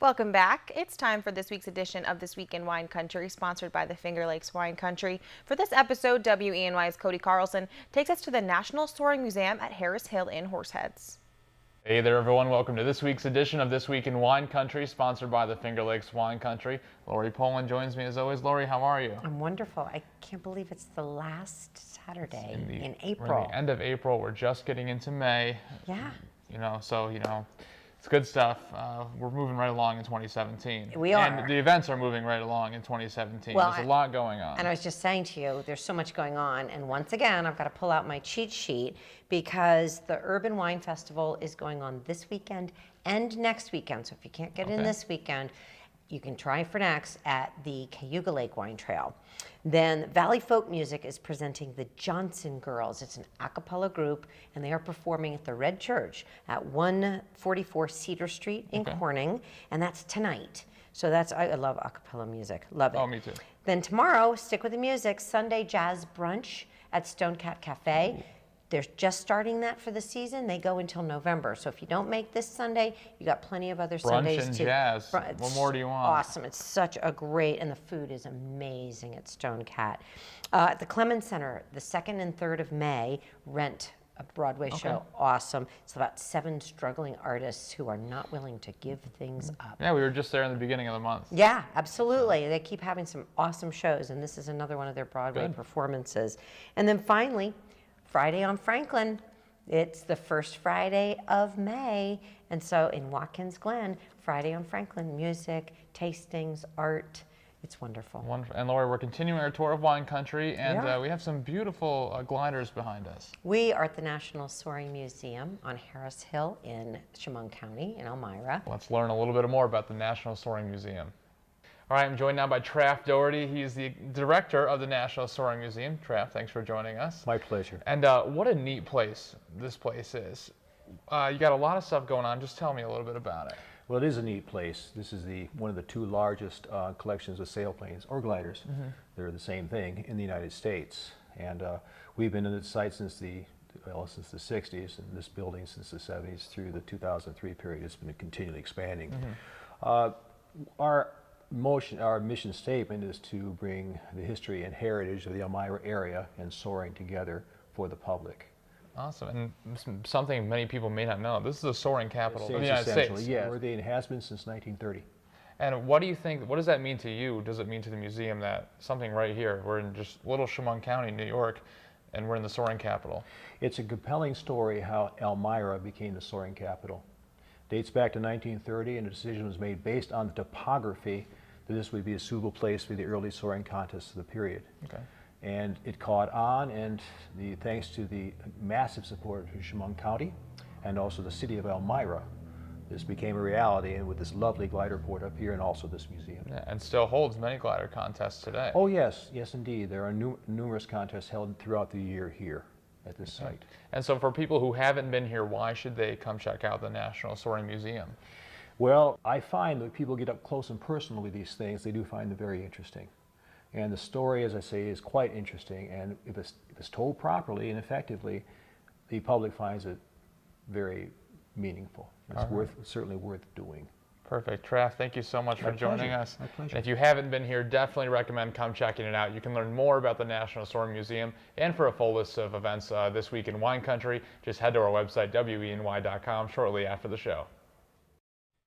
Welcome back. It's time for this week's edition of This Week in Wine Country, sponsored by the Finger Lakes Wine Country. For this episode, WENY's Cody Carlson takes us to the National Soaring Museum at Harris Hill in Horseheads. Hey there everyone, welcome to this week's edition of This Week in Wine Country, sponsored by the Finger Lakes Wine Country. Lori Poland joins me as always. Lori, how are you? I'm wonderful. I can't believe it's the last Saturday in April. We're at the end of April, we're just getting into May. Yeah. It's good stuff. We're moving right along in 2017. We are. And the events are moving right along in 2017. Well, there's a lot going on. And I was just saying to you, there's so much going on. And once again, I've got to pull out my cheat sheet because the Urban Wine Festival is going on this weekend and next weekend. So if you can't get in this weekend, you can try for next at the Cayuga Lake Wine Trail. Then Valley Folk Music is presenting the Johnson Girls. It's an a cappella group, and they are performing at the Red Church at 144 Cedar Street in Corning, and that's tonight. So I love a cappella music. Love it. Oh, me too. Then tomorrow, stick with the music, Sunday Jazz Brunch at Stone Cat Cafe. Ooh. They're just starting that for the season. They go until November. So if you don't make this Sunday, you got plenty of other Sundays and too. Jazz. What more do you want? Awesome. It's such a great, and the food is amazing at Stone Cat. At the CLEMENS Center, the 2nd and 3rd of May, Rent, a Broadway show. Awesome. It's about 7 struggling artists who are not willing to give things up. Yeah, we were just there in the beginning of the month. Yeah, absolutely. They keep having some awesome shows, and this is another one of their Broadway performances. And then finally, Friday on Franklin. It's the first Friday of May. And so in Watkins Glen, Friday on Franklin, music, tastings, art. It's wonderful. Wonderful. And Lori, we're continuing our tour of wine country, and we have some beautiful gliders behind us. We are at the National Soaring Museum on Harris Hill in Chemung County in Elmira. Let's learn a little bit more about the National Soaring Museum. All right, I'm joined now by Traff Doherty. He's the director of the National Soaring Museum. Traff, thanks for joining us. My pleasure. And what a neat place this place is. You got a lot of stuff going on. Just tell me a little bit about it. Well, it is a neat place. This is one of the 2 largest collections of sailplanes or gliders. They're the same thing in the United States. And we've been in the site since the 60s, and this building since the 70s through the 2003 period. It's been continually expanding. Our mission statement is to bring the history and heritage of the Elmira area and soaring together for the public. Awesome, and something many people may not know. This is the soaring capital of the United States. Yeah, it has been since 1930. And what do you think, what does that mean to you? Does it mean to the museum that something right here, we're in just little Chemung County, New York, and we're in the soaring capital? It's a compelling story how Elmira became the soaring capital. Dates back to 1930, and a decision was made based on the topography that this would be a suitable place for the early soaring contests of the period. And it caught on, and thanks to the massive support of Chemung County and also the city of Elmira, this became a reality, and with this lovely glider port up here and also this museum. Yeah, and still holds many glider contests today. Oh yes, yes indeed. There are numerous contests held throughout the year here at this site. And so for people who haven't been here, why should they come check out the National Soaring Museum? Well, I find that people get up close and personal with these things. They do find them very interesting. And the story, as I say, is quite interesting. And if it's told properly and effectively, the public finds it very meaningful. It's certainly worth doing. Perfect. Traff, thank you so much for joining us. My pleasure. And if you haven't been here, definitely recommend come checking it out. You can learn more about the National Soaring Museum, and for a full list of events this week in wine country, just head to our website, weny.com, shortly after the show.